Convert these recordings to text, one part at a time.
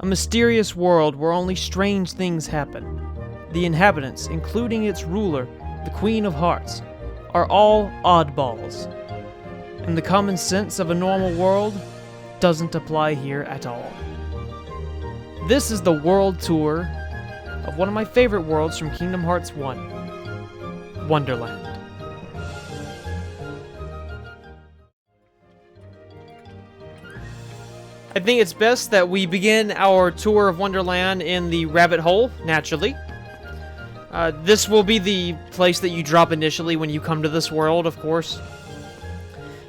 A mysterious world where only strange things happen. The inhabitants, including its ruler, the Queen of Hearts, are all oddballs. And the common sense of a normal world doesn't apply here at all. This is the world tour of one of my favorite worlds from Kingdom Hearts 1, Wonderland. I think it's best that we begin our tour of Wonderland in the rabbit hole, naturally. This will be the place that you drop initially when you come to this world, of course.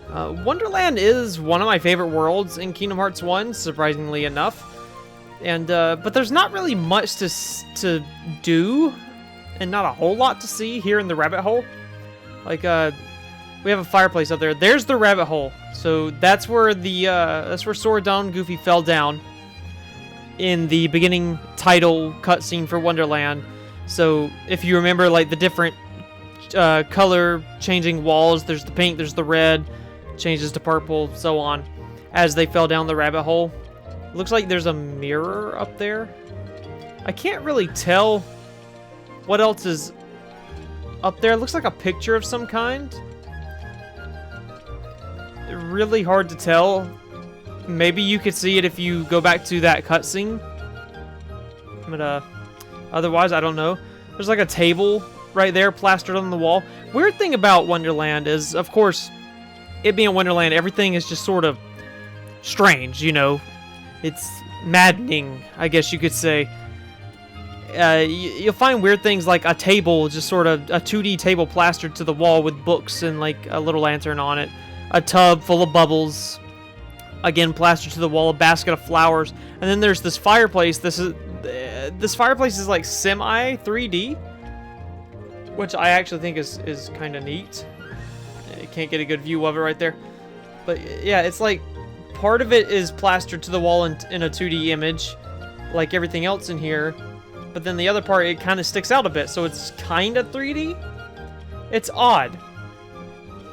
Wonderland is one of my favorite worlds in Kingdom Hearts 1, surprisingly enough. And but there's not really much to do, and not a whole lot to see here in the rabbit hole. Like, we have a fireplace up there. There's the rabbit hole. So that's where Sora, Donald, and Goofy fell down in the beginning title cutscene for Wonderland. So if you remember, like, the different color changing walls, there's the pink, there's the red, changes to purple, so on, as they fell down the rabbit hole. It looks like there's a mirror up there. I can't really tell what else is up there. It looks like a picture of some kind. Really hard to tell. Maybe you could see it if you go back to that cutscene. But otherwise, I don't know. There's like a table right there plastered on the wall. Weird thing about Wonderland is, of course, it being Wonderland, everything is just sort of strange, you know. It's maddening, I guess you could say. You'll find weird things like a table, just sort of a 2D table plastered to the wall with books and like a little lantern on it. A tub full of bubbles, again plastered to the wall, a basket of flowers, and then there's this fireplace. This fireplace is like semi 3D, which I actually think is kind of neat. You can't get a good view of it right there, but yeah, it's like part of it is plastered to the wall in a 2D image, like everything else in here, but then the other part, it kind of sticks out a bit, so it's kind of 3D. It's odd,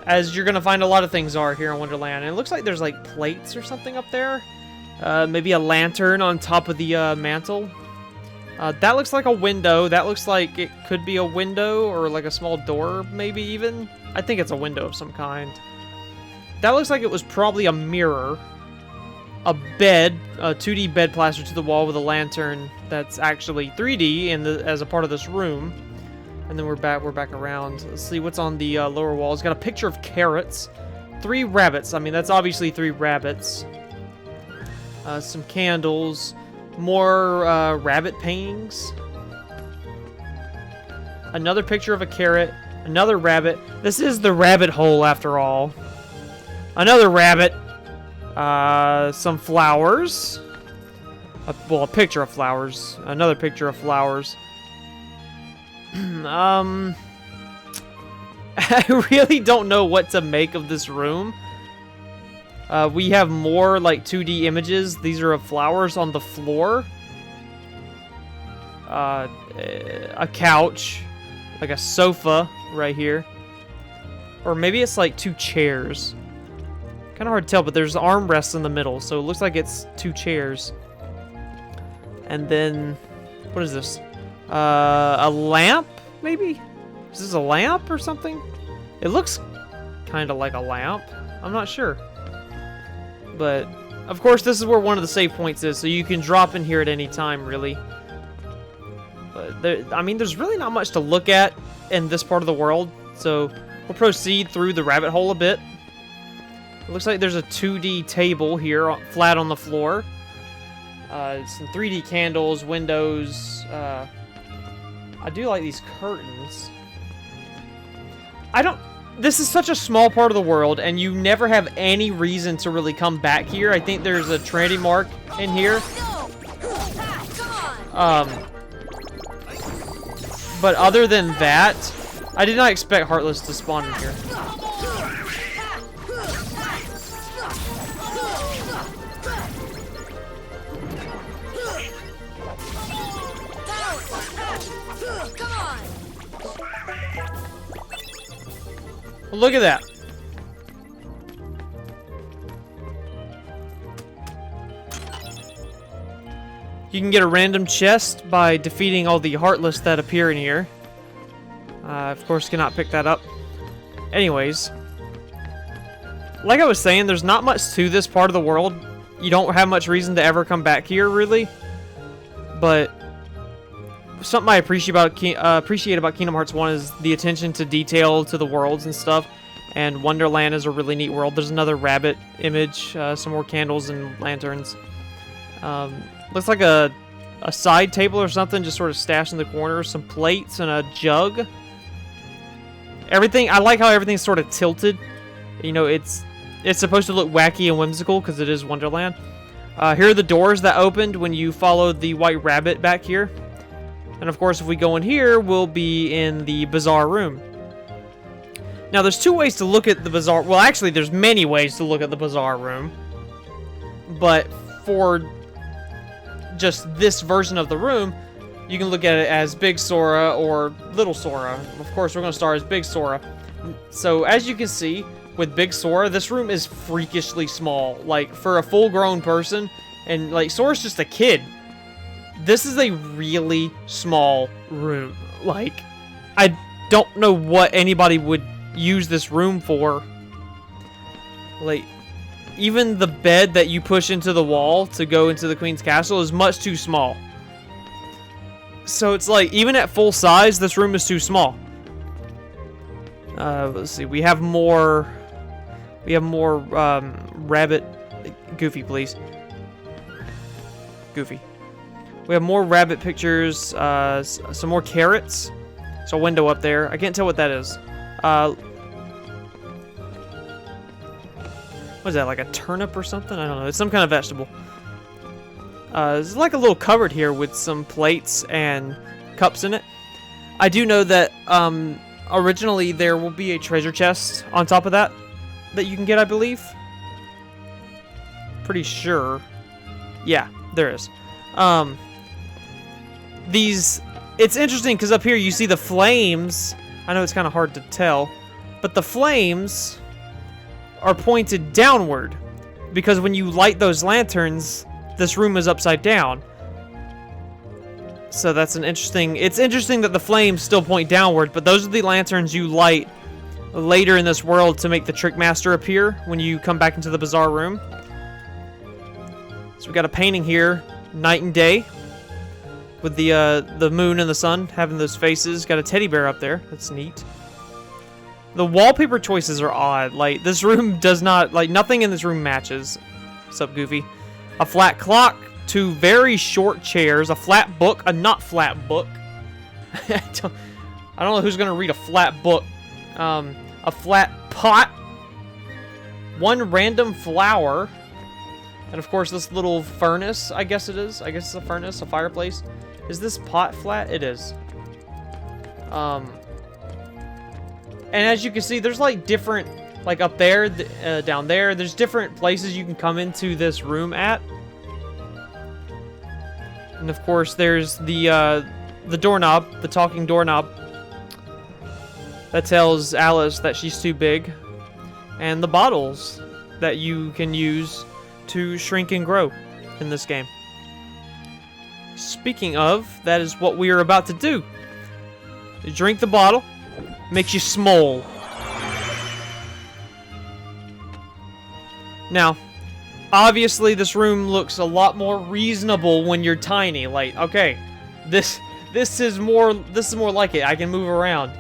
as you're gonna find a lot of things are here in Wonderland. And it looks like there's like plates or something up there. Maybe a lantern on top of the mantle. That looks like a window. That looks like it could be a window or like a small door, maybe even. I think it's a window of some kind. That looks like it was probably a mirror. A bed, a 2D bed plastered to the wall with a lantern that's actually 3D as a part of this room. And then we're back around. Let's see what's on the lower wall. It's got a picture of carrots. 3 rabbits. I mean, that's obviously 3 rabbits. Some candles. More rabbit paintings. Another picture of a carrot. Another rabbit. This is the rabbit hole, after all. Another rabbit. Some flowers. Well, a picture of flowers. Another picture of flowers. I really don't know what to make of this room. We have more like 2D images. These are of flowers on the floor. A couch, like a sofa right here. Or maybe it's like 2 chairs. Kind of hard to tell, but there's armrests in the middle, so it looks like it's 2 chairs. And then, what is this? A lamp, maybe? Is this a lamp or something? It looks kind of like a lamp. I'm not sure. But, of course, this is where one of the save points is, so you can drop in here at any time, really. But, I mean, there's really not much to look at in this part of the world, so we'll proceed through the rabbit hole a bit. It looks like there's a 2D table here, flat on the floor. Some 3D candles, windows, I do like these curtains. This is such a small part of the world, and you never have any reason to really come back here. I think there's a Trinity mark in here. But other than that, I did not expect Heartless to spawn in here. Well, look at that. You can get a random chest by defeating all the Heartless that appear in here. Of course, cannot pick that up. Anyways, like I was saying, there's not much to this part of the world. You don't have much reason to ever come back here, really. But something I appreciate about Kingdom Hearts 1 is the attention to detail to the worlds and stuff. And Wonderland is a really neat world. There's another rabbit image, some more candles and lanterns. Looks like a side table or something, just sort of stashed in the corner. Some plates and a jug. Everything, I like how everything's sort of tilted. You know, it's supposed to look wacky and whimsical because it is Wonderland. Here are the doors that opened when you followed the white rabbit back here. And of course, if we go in here, we'll be in the bazaar room. Now, there's two ways to look at the bazaar. Well, actually, there's many ways to look at the bazaar room. But for just this version of the room, you can look at it as Big Sora or Little Sora. Of course, we're going to start as Big Sora. So, as you can see, with Big Sora, this room is freakishly small. Like, for a full-grown person, and, like, Sora's just a kid. This is a really small room. Like, I don't know what anybody would use this room for. Like, even the bed that you push into the wall to go into the Queen's Castle is much too small. So it's like, even at full size, this room is too small. Let's see, we have more rabbit. Goofy, please. Goofy. We have more rabbit pictures, some more carrots. There's a window up there. I can't tell what that is. What is that, like a turnip or something? I don't know. It's some kind of vegetable. There's like a little cupboard here with some plates and cups in it. I do know that originally there will be a treasure chest on top of that you can get, I believe. Pretty sure. Yeah, there is. It's interesting because up here you see the flames. I know it's kind of hard to tell, but the flames are pointed downward because when you light those lanterns, this room is upside down. So that's it's interesting that the flames still point downward, but those are the lanterns you light later in this world to make the Trick Master appear when you come back into the bazaar room. So we got a painting here, night and day, with the moon and the sun having those faces. Got a teddy bear up there. That's neat. The wallpaper choices are odd. Like, this room does not, like, nothing in this room matches. What's up, Goofy? A flat clock, two very short chairs, a flat book, a not flat book. I don't know who's gonna read a flat book. A flat pot, one random flower, and of course this little furnace, I guess it is. I guess it's a furnace, a fireplace. Is this pot flat? It is. And as you can see, there's like different, like up there, down there, there's different places you can come into this room at. And of course, there's the doorknob, the talking doorknob, that tells Alice that she's too big. And the bottles that you can use to shrink and grow in this game. Speaking of, that is what we are about to do. You drink the bottle, makes you small. Now, obviously this room looks a lot more reasonable when you're tiny. Like, okay, this is more like it. I can move around.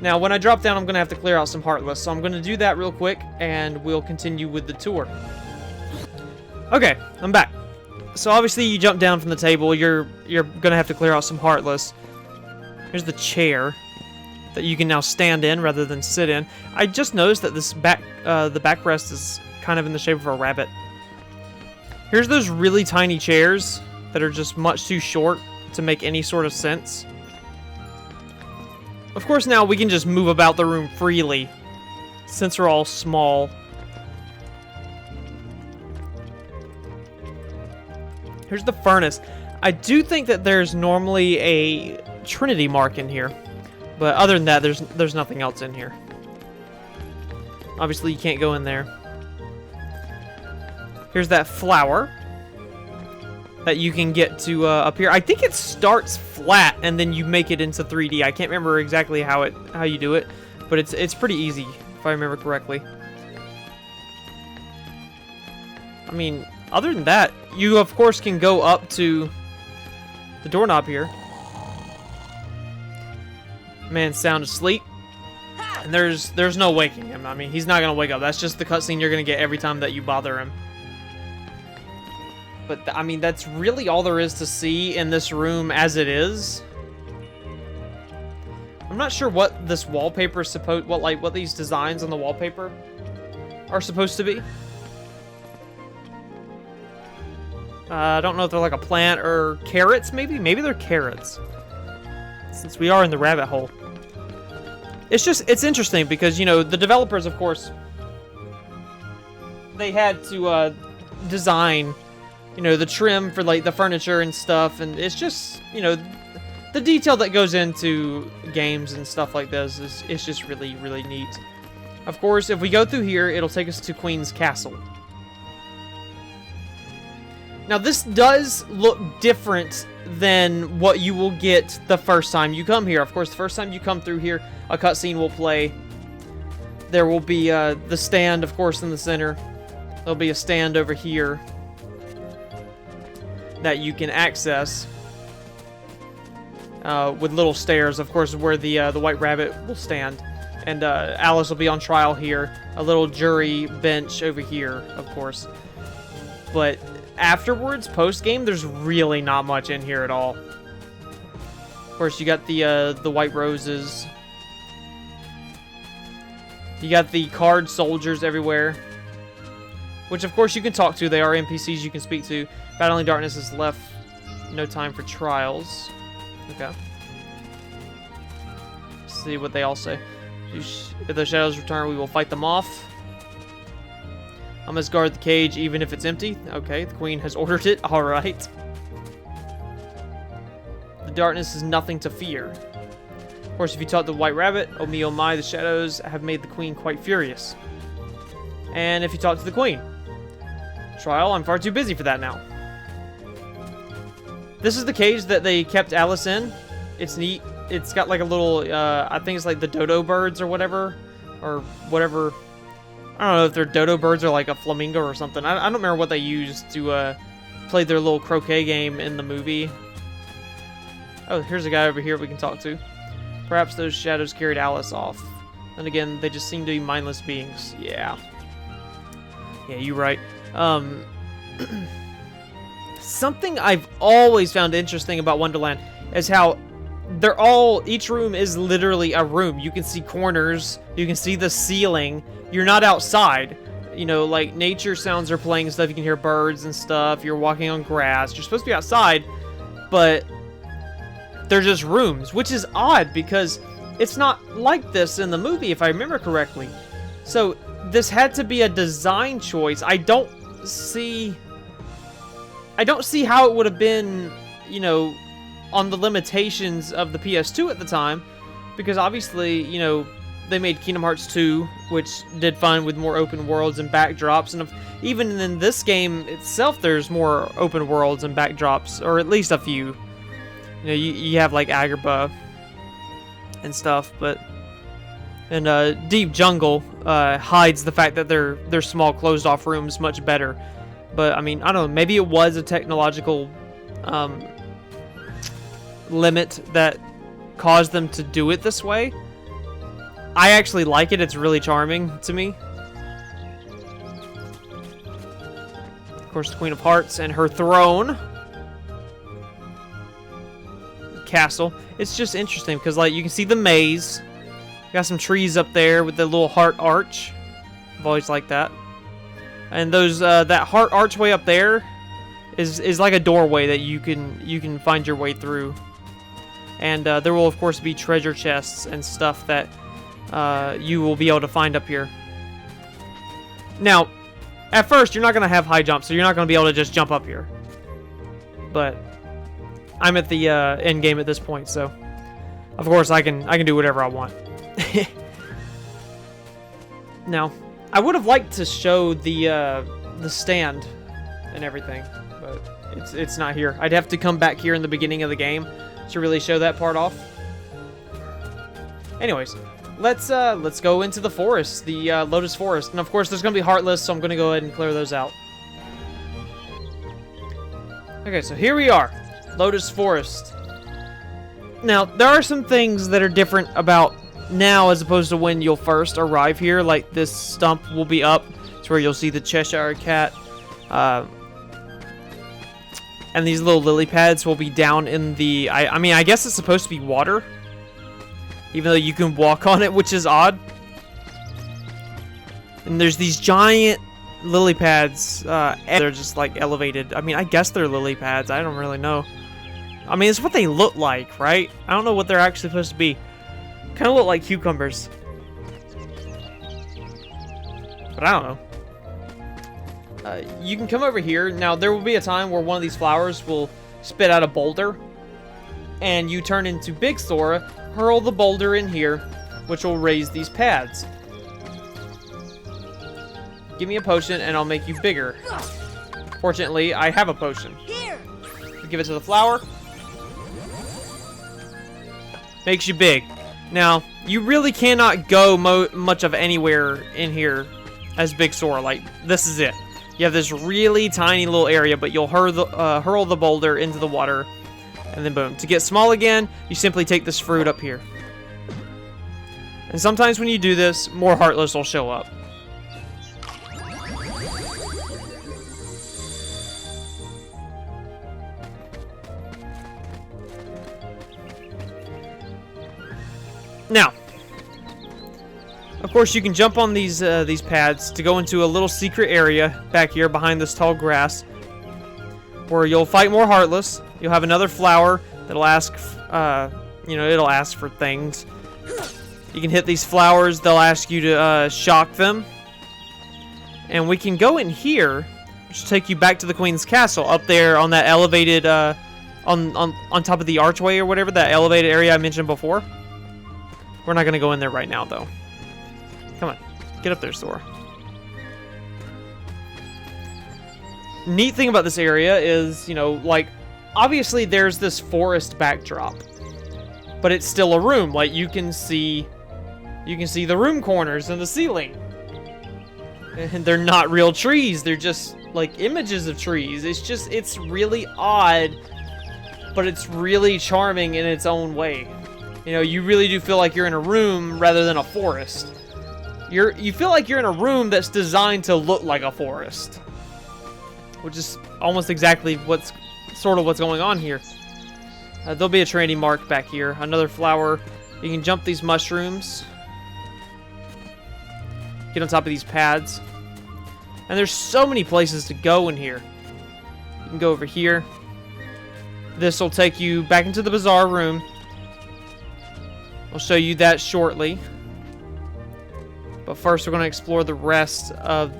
Now, when I drop down, I'm going to have to clear out some Heartless, so I'm going to do that real quick, and we'll continue with the tour. Okay, I'm back. So obviously you jump down from the table, you're going to have to clear out some Heartless. Here's the chair that you can now stand in rather than sit in. I just noticed that this the backrest is kind of in the shape of a rabbit. Here's those really tiny chairs that are just much too short to make any sort of sense. Of course, now we can just move about the room freely, since we're all small. Here's the furnace. I do think that there's normally a Trinity mark in here, but other than that, there's nothing else in here. Obviously, you can't go in there. Here's that flower. that you can get to up here. I think it starts flat and then you make it into 3D. I can't remember exactly how you do it, but it's pretty easy if I remember correctly. I mean, other than that, you of course can go up to the doorknob here. Man's sound asleep, and there's no waking him. I mean, he's not gonna wake up. That's just the cutscene you're gonna get every time that you bother him. But I mean, that's really all there is to see in this room as it is. I'm not sure what this wallpaper is what these designs on the wallpaper are supposed to be. I don't know if they're like a plant or carrots, maybe? Maybe they're carrots. Since we are in the rabbit hole. It's interesting because, you know, the developers, of course, they had to design, you know, the trim for like the furniture and stuff, and it's just, you know, the detail that goes into games and stuff like this is just really, really neat. Of course, if we go through here, it'll take us to Queen's Castle. Now, this does look different than what you will get the first time you come here. Of course, the first time you come through here, a cutscene will play. There will be the stand, of course, in the center. There'll be a stand over here that you can access with little stairs, of course, where the White Rabbit will stand. And Alice will be on trial here. A little jury bench over here, of course. But afterwards, post-game, there's really not much in here at all. Of course, you got the white roses. You got the card soldiers everywhere, which of course you can talk to. They are NPCs you can speak to. Battling Darkness is left. No time for trials. Okay. Let's see what they all say. If the shadows return, we will fight them off. I must guard the cage even if it's empty. Okay, the queen has ordered it. Alright. The darkness is nothing to fear. Of course, if you talk to the White Rabbit, oh me, oh my, the shadows have made the queen quite furious. And if you talk to the queen, trial, I'm far too busy for that now. This is the cage that they kept Alice in. It's neat. It's got like a little, I think it's like the dodo birds or whatever. I don't know if they're dodo birds or like a flamingo or something. I don't remember what they used to play their little croquet game in the movie. Oh, here's a guy over here we can talk to. Perhaps those shadows carried Alice off. And again, they just seem to be mindless beings. Yeah. Yeah, you're right. Something I've always found interesting about Wonderland is how each room is literally a room. You can see corners, you can see the ceiling. You're not outside. You know, like nature sounds are playing and stuff. You can hear birds and stuff. You're walking on grass. You're supposed to be outside, but they're just rooms, which is odd because it's not like this in the movie, if I remember correctly. So this had to be a design choice. I don't see how it would have been, you know, on the limitations of the PS2 at the time, because obviously, you know, they made Kingdom Hearts 2, which did fine with more open worlds and backdrops, and even in this game itself, there's more open worlds and backdrops, or at least a few. You know, you have like Agrabah and stuff, and Deep Jungle hides the fact that they're small, closed-off rooms much better. But I mean, I don't know. Maybe it was a technological limit that caused them to do it this way. I actually like it. It's really charming to me. Of course, the Queen of Hearts and her throne. Castle. It's just interesting because, like, you can see the maze. Got some trees up there with the little heart arch. I've always liked that. And those that heart archway up there is like a doorway that you can find your way through. And there will of course be treasure chests and stuff that you will be able to find up here. Now, at first you're not gonna have high jump, so you're not gonna be able to just jump up here. But I'm at the end game at this point, so of course I can do whatever I want. Now, I would have liked to show the stand and everything, but It's not here. I'd have to come back here in the beginning of the game to really show that part off. Anyways, let's go into the forest, the Lotus Forest. And of course, there's going to be Heartless, so I'm going to go ahead and clear those out. Okay, so here we are. Lotus Forest. Now, there are some things that are different about now as opposed to when you'll first arrive here. Like, this stump will be up. It's where you'll see the Cheshire Cat. And these little lily pads will be down in the... I mean, I guess it's supposed to be water. Even though you can walk on it, which is odd. And there's these giant lily pads. They're just, like, elevated. I mean, I guess they're lily pads. I don't really know. I mean, it's what they look like, right? I don't know what they're actually supposed to be. Kind of look like cucumbers. But I don't know. You can come over here. Now, there will be a time where one of these flowers will spit out a boulder. And you turn into Big Sora, hurl the boulder in here, which will raise these pads. Give me a potion and I'll make you bigger. Fortunately, I have a potion. Give it to the flower. Makes you big. Now, you really cannot go much of anywhere in here as Big Sora. Like, this is it. You have this really tiny little area, but you'll hurl the boulder into the water, and then boom. To get small again, you simply take this fruit up here. And sometimes when you do this, more Heartless will show up. Now, of course, you can jump on these pads to go into a little secret area back here behind this tall grass, where you'll fight more Heartless. You'll have another flower that'll ask, it'll ask for things. You can hit these flowers. They'll ask you to shock them, and we can go in here, which will take you back to the Queen's Castle up there on that elevated, on top of the archway or whatever, that elevated area I mentioned before. We're not going to go in there right now, though. Come on. Get up there, Sora. Neat thing about this area is, like, obviously there's this forest backdrop. But it's still a room. Like, you can see the room corners and the ceiling. And they're not real trees. They're just, like, images of trees. It's really odd. But it's really charming in its own way. You really do feel like you're in a room rather than a forest. You feel like you're in a room that's designed to look like a forest. Which is almost exactly what's going on here. There'll be a training mark back here. Another flower. You can jump these mushrooms. Get on top of these pads. And there's so many places to go in here. You can go over here. This will take you back into the bazaar room. I'll show you that shortly. But first, we're going to explore the rest of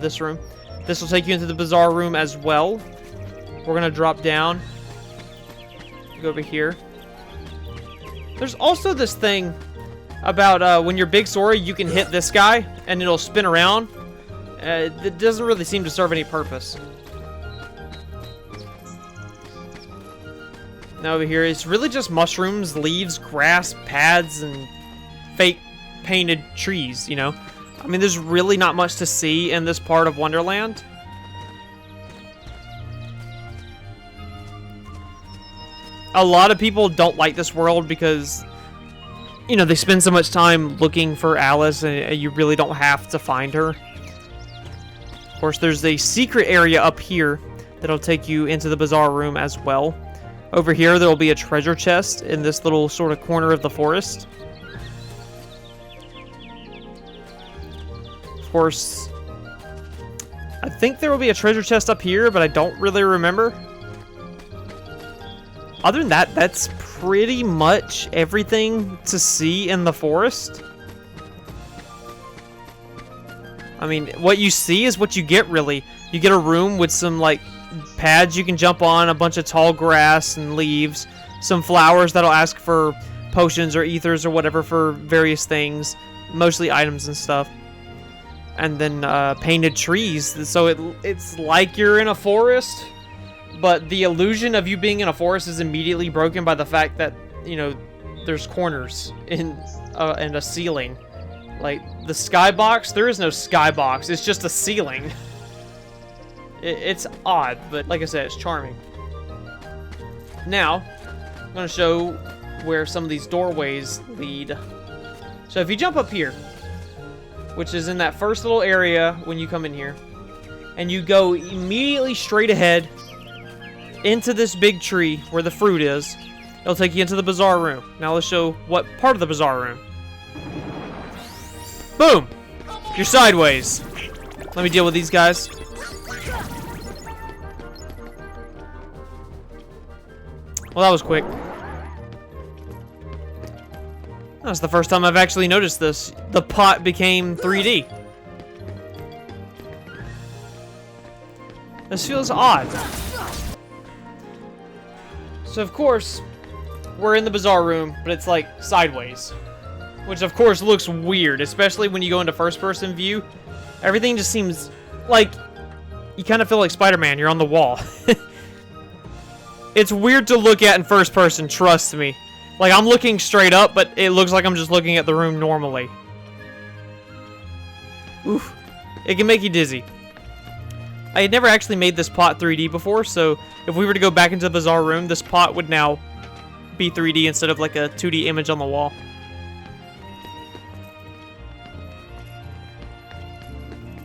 this room. This will take you into the bazaar room as well. We're going to drop down. Go over here. There's also this thing about when you're Big Sora, you can hit this guy, and it'll spin around. It doesn't really seem to serve any purpose. Now over here, it's really just mushrooms, leaves, grass, pads, and fake painted trees, I mean, there's really not much to see in this part of Wonderland. A lot of people don't like this world because, they spend so much time looking for Alice, and you really don't have to find her. Of course, there's a secret area up here that'll take you into the bazaar room as well. Over here, there will be a treasure chest in this little sort of corner of the forest. Of course, I think there will be a treasure chest up here, but I don't really remember. Other than that, that's pretty much everything to see in the forest. I mean, what you see is what you get, really. You get a room with some, like, pads you can jump on, a bunch of tall grass and leaves, some flowers that'll ask for potions or ethers or whatever for various things, mostly items and stuff. And then painted trees, so it's like you're in a forest, but the illusion of you being in a forest is immediately broken by the fact that, you know, there's corners and a ceiling. Like, the skybox, there is no skybox, it's just a ceiling. It's odd, but like I said, it's charming. Now, I'm going to show where some of these doorways lead. So if you jump up here, which is in that first little area when you come in here, and you go immediately straight ahead into this big tree where the fruit is, it'll take you into the bazaar room. Now let's show what part of the bazaar room. Boom! You're sideways. Let me deal with these guys. Well, that was quick. That's the first time I've actually noticed this. The pot became 3D. This feels odd. So, of course, we're in the bazaar room, but it's like sideways. Which, of course, looks weird, especially when you go into first-person view. Everything just seems like you kind of feel like Spider-Man. You're on the wall. It's weird to look at in first person, trust me. Like, I'm looking straight up, but it looks like I'm just looking at the room normally. Oof. It can make you dizzy. I had never actually made this pot 3D before, so if we were to go back into the bazaar room, this pot would now be 3D instead of like a 2D image on the wall.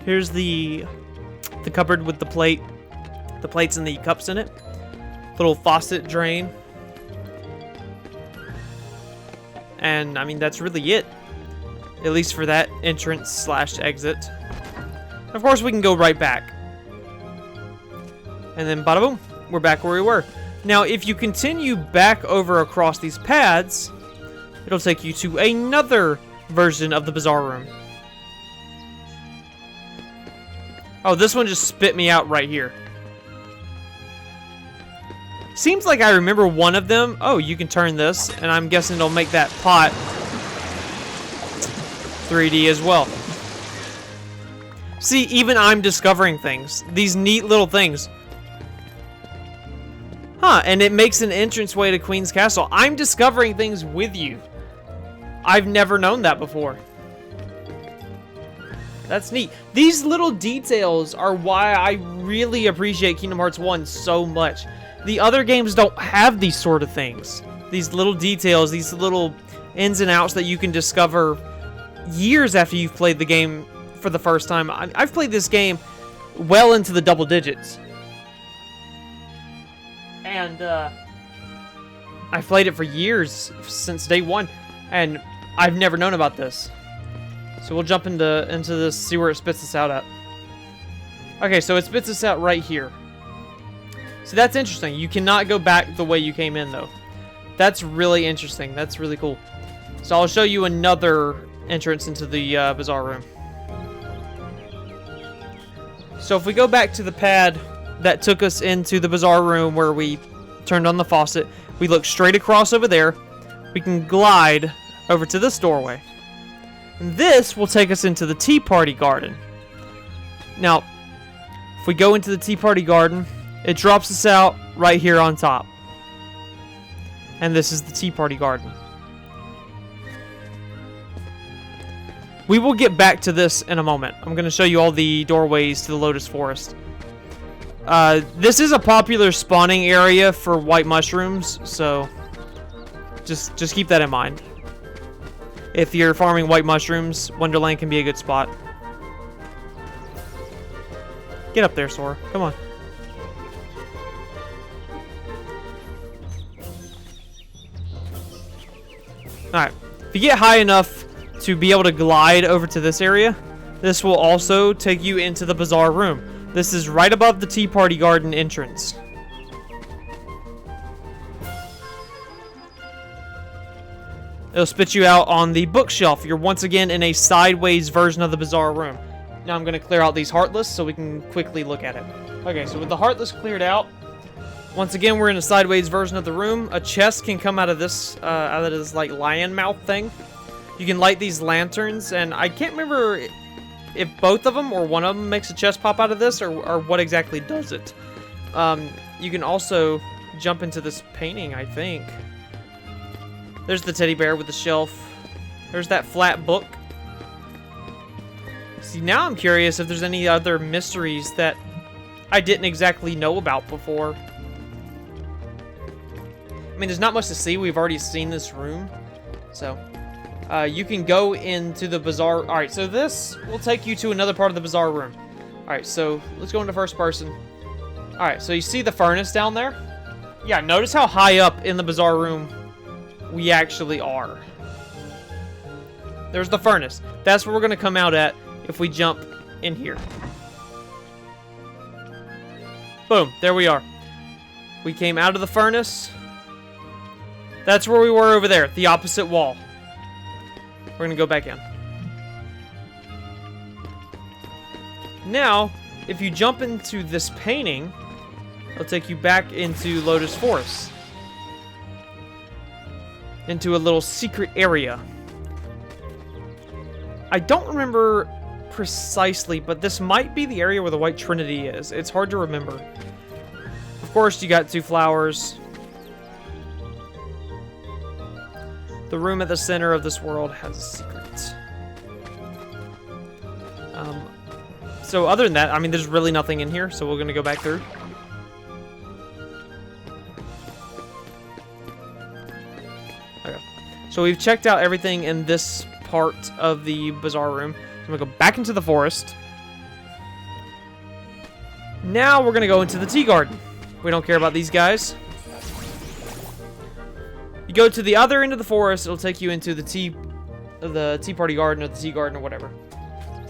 Here's the cupboard with the plates and the cups in it. Little faucet drain. And, I mean, that's really it. At least for that entrance/exit. Of course, we can go right back. And then, bada boom, we're back where we were. Now, if you continue back over across these pads, it'll take you to another version of the bazaar room. Oh, this one just spit me out right here. Seems like I remember one of them. Oh, you can turn this, and I'm guessing it'll make that pot 3D as well. See, even I'm discovering things. These neat little things. Huh, and it makes an entranceway to Queen's Castle. I'm discovering things with you. I've never known that before. That's neat. These little details are why I really appreciate Kingdom Hearts 1 so much. The other games don't have these sort of things. These little details, these little ins and outs that you can discover years after you've played the game for the first time. I've played this game well into the double digits. And I've played it for years, since day one, and I've never known about this. So we'll jump into this, see where it spits us out at. Okay, so it spits us out right here. So that's interesting. You cannot go back the way you came in, though. That's really interesting. That's really cool. So I'll show you another entrance into the bazaar room. So if we go back to the pad that took us into the bazaar room where we turned on the faucet, we look straight across over there. We can glide over to this doorway. And this will take us into the Tea Party Garden. Now, if we go into the Tea Party Garden, it drops us out right here on top. And this is the Tea Party Garden. We will get back to this in a moment. I'm going to show you all the doorways to the Lotus Forest. This is a popular spawning area for white mushrooms, so just keep that in mind. If you're farming white mushrooms, Wonderland can be a good spot. Get up there, Sora. Come on. Alright. If you get high enough to be able to glide over to this area, this will also take you into the bazaar room. This is right above the Tea Party Garden entrance. It'll spit you out on the bookshelf. You're once again in a sideways version of the bazaar room. Now I'm going to clear out these Heartless so we can quickly look at it. Okay, so with the Heartless cleared out, once again we're in a sideways version of the room. A chest can come out of this like lion mouth thing. You can light these lanterns, and I can't remember if both of them or one of them makes a chest pop out of this, or what exactly does it. you can also jump into this painting, I think. There's the teddy bear with the shelf. There's that flat book. See, now I'm curious if there's any other mysteries that I didn't exactly know about before. I mean, there's not much to see. We've already seen this room. So, you can go into the bazaar. Alright, so this will take you to another part of the bazaar room. Alright, so let's go into first person. Alright, so you see the furnace down there? Yeah, notice how high up in the bazaar room we actually are. There's the furnace. That's where we're going to come out at if we jump in here. Boom, there we are. We came out of the furnace. That's where we were over there, the opposite wall. We're going to go back in. Now, if you jump into this painting, it'll take you back into Lotus Forest. Into a little secret area. I don't remember precisely, but this might be the area where the White Trinity is. It's hard to remember. Of course, you got 2 flowers. The room at the center of this world has a secret. So other than that, I mean, there's really nothing in here, so we're going to go back through. Okay. So we've checked out everything in this part of the bazaar room. So I'm going to go back into the forest. Now we're going to go into the tea garden. We don't care about these guys. You go to the other end of the forest, it'll take you into the tea party garden or the tea garden or whatever.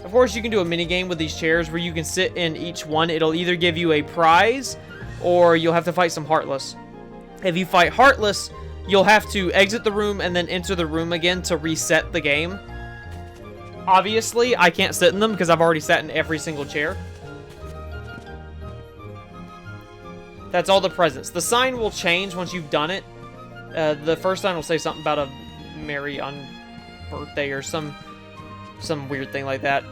Of course, you can do a mini game with these chairs where you can sit in each one. It'll either give you a prize or you'll have to fight some Heartless. If you fight Heartless, you'll have to exit the room and then enter the room again to reset the game. Obviously, I can't sit in them because I've already sat in every single chair. That's all the presents. The sign will change once you've done it. The first sign will say something about a merry birthday or some weird thing like that.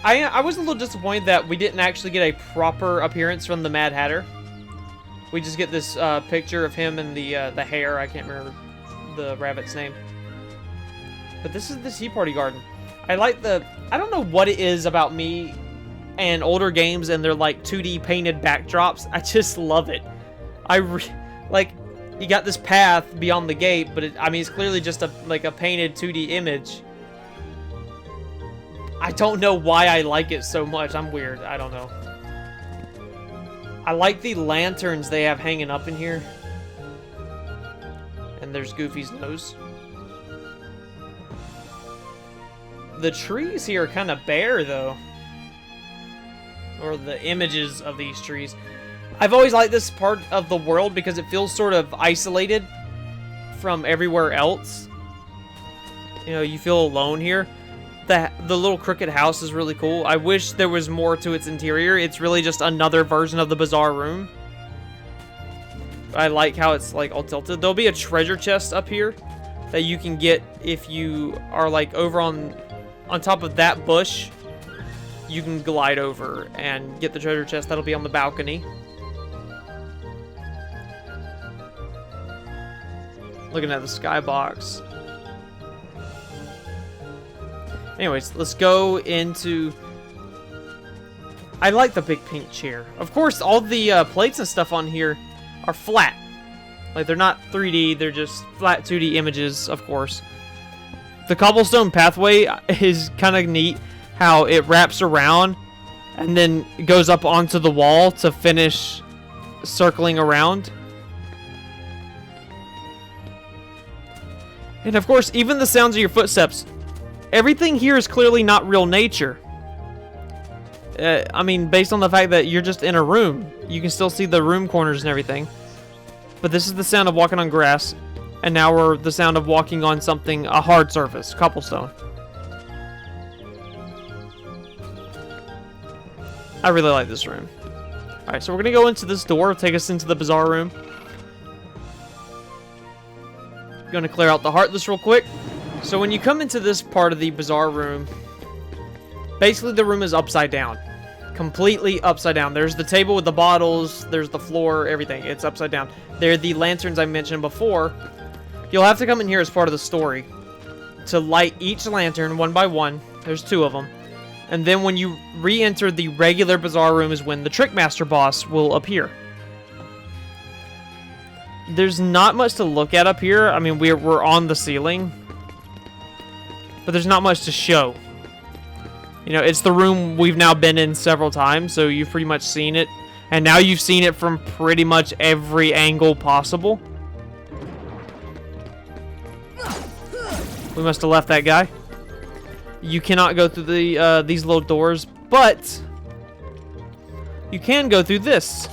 I was a little disappointed that we didn't actually get a proper appearance from the Mad Hatter. We just get this picture of him and the hare. I can't remember the rabbit's name. But this is the tea party garden. I like I don't know what it is about me and older games and they're like 2D painted backdrops. I just love it. Like, you got this path beyond the gate, but I mean, it's clearly just a painted 2D image. I don't know why I like it so much. I'm weird. I don't know. I like the lanterns they have hanging up in here. And there's Goofy's nose. The trees here are kind of bare, though. Or the images of these trees. I've always liked this part of the world because it feels sort of isolated from everywhere else. You know, you feel alone here. The little crooked house is really cool. I wish there was more to its interior. It's really just another version of the bazaar room. I like how it's like all tilted. There'll be a treasure chest up here that you can get if you are like over on top of that bush. You can glide over and get the treasure chest. That'll be on the balcony. Looking at the skybox. Anyways, let's go into... I like the big pink chair. Of course, all the plates and stuff on here are flat. Like, they're not 3D, they're just flat 2D images, of course. The cobblestone pathway is kind of neat, how it wraps around and then goes up onto the wall to finish circling around. And of course, even the sounds of your footsteps. Everything here is clearly not real nature. I mean, based on the fact that you're just in a room. You can still see the room corners and everything. But this is the sound of walking on grass. And now we're the sound of walking on something, a hard surface, cobblestone. I really like this room. Alright, so we're going to go into this door, take us into the bazaar room. Going to clear out the Heartless real quick. So when you come into this part of the bazaar room, basically the room is upside down. Completely upside down. There's the table with the bottles, there's the floor, everything. It's upside down. They're the lanterns I mentioned before. You'll have to come in here as part of the story to light each lantern one by one. There's 2 of them. And then when you re-enter the regular bazaar room is when the Trickmaster boss will appear. There's not much to look at up here. I mean, we're on the ceiling. But there's not much to show. You know, it's the room we've now been in several times, so you've pretty much seen it. And now you've seen it from pretty much every angle possible. We must have left that guy. You cannot go through the these little doors, but you can go through this.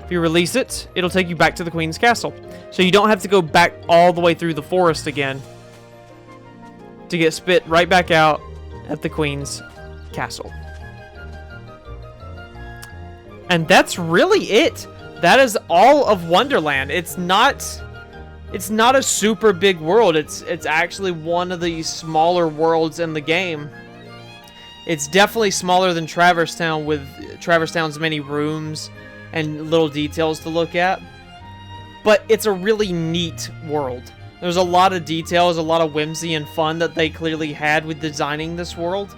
If you release it, it'll take you back to the Queen's Castle. So you don't have to go back all the way through the forest again to get spit right back out at the Queen's Castle. And that's really it. That is all of Wonderland. It's not a super big world. It's actually one of the smaller worlds in the game. It's definitely smaller than Traverse Town, with Traverse Town's many rooms and little details to look at. But it's a really neat world. There's a lot of details, a lot of whimsy and fun that they clearly had with designing this world.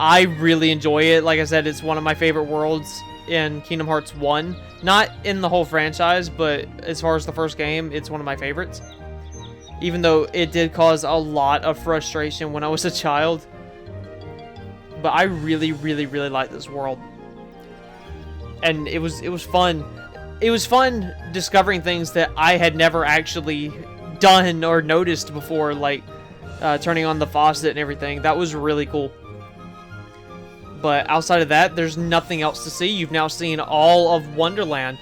I really enjoy it. Like I said, it's one of my favorite worlds in Kingdom Hearts 1. Not in the whole franchise, but as far as the first game, it's one of my favorites. Even though it did cause a lot of frustration when I was a child. But I really, really, really like this world. And it was fun. It was fun discovering things that I had never actually done or noticed before, like turning on the faucet and everything. That was really cool. But outside of that, there's nothing else to see. You've now seen all of Wonderland.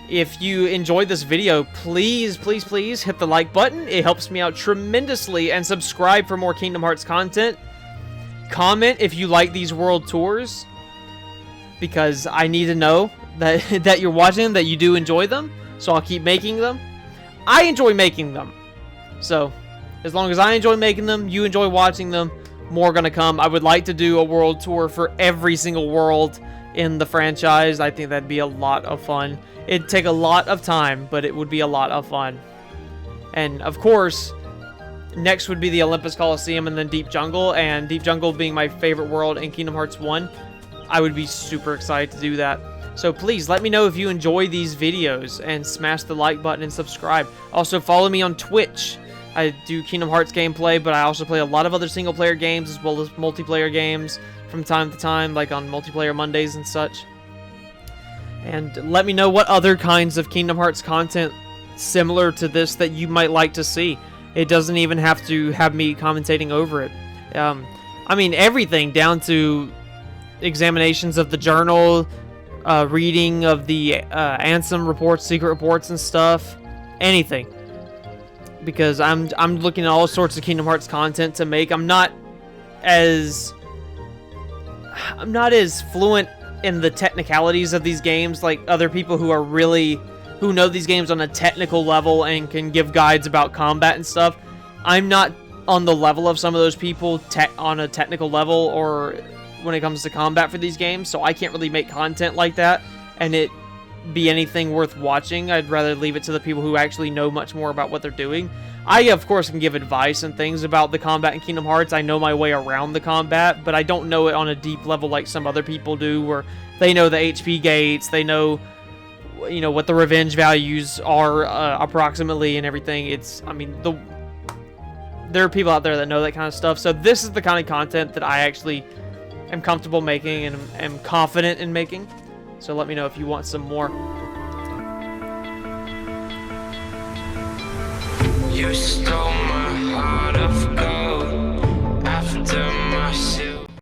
If you enjoyed this video, please, please, please hit the like button. It helps me out tremendously. And subscribe for more Kingdom Hearts content. Comment if you like these world tours, because I need to know that you're watching, that you do enjoy them. So I'll keep making them. I enjoy making them. So as long as I enjoy making them, you enjoy watching them, more gonna come. I would like to do a world tour for every single world in the franchise. I think that'd be a lot of fun. It'd take a lot of time, but it would be a lot of fun. And of course, next would be the Olympus Coliseum and then Deep Jungle. And Deep Jungle being my favorite world in Kingdom Hearts 1, I would be super excited to do that. So please let me know if you enjoy these videos and smash the like button and subscribe. Also follow me on Twitch. I do Kingdom Hearts gameplay, but I also play a lot of other single-player games as well as multiplayer games from time to time, like on Multiplayer Mondays and such. And let me know what other kinds of Kingdom Hearts content similar to this that you might like to see. It doesn't even have to have me commentating over it. I mean, everything down to examinations of the journal, reading of the Ansem reports, secret reports and stuff. Anything. Because I'm looking at all sorts of Kingdom Hearts content to make. I'm not as fluent in the technicalities of these games like other people who know these games on a technical level and can give guides about combat and stuff. I'm not on the level of some of those people on a technical level or when it comes to combat for these games, so I can't really make content like that and it be anything worth watching. I'd rather leave it to the people who actually know much more about what they're doing. I, of course, can give advice and things about the combat in Kingdom Hearts. I know my way around the combat, but I don't know it on a deep level like some other people do, where they know the HP gates, they know, you know, what the revenge values are approximately and everything. I mean, there are people out there that know that kind of stuff, so this is the kind of content that I actually am comfortable making and am confident in making. So let me know if you want some more. You stole my heart of gold.